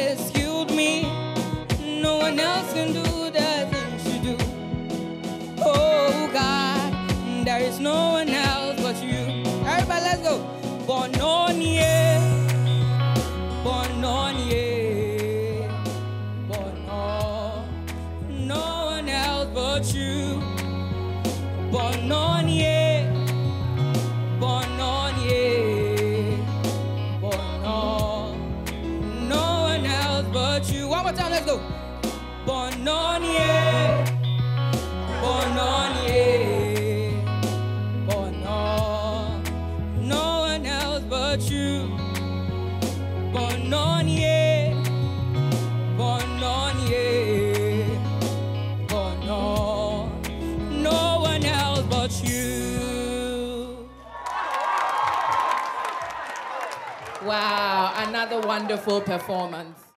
rescued me. No one else can do the things you do. Oh God, there is no one else but you. Everybody, let's go. Bononie, Bononie, Bono. No one else but you. Bononie, Bononie, Bono. No one else but you. One more time, let's go. Bononie, Bononie, Bono. No one else but you. Bononie, Bononie, Bono. No one else but you. Wow, another wonderful performance.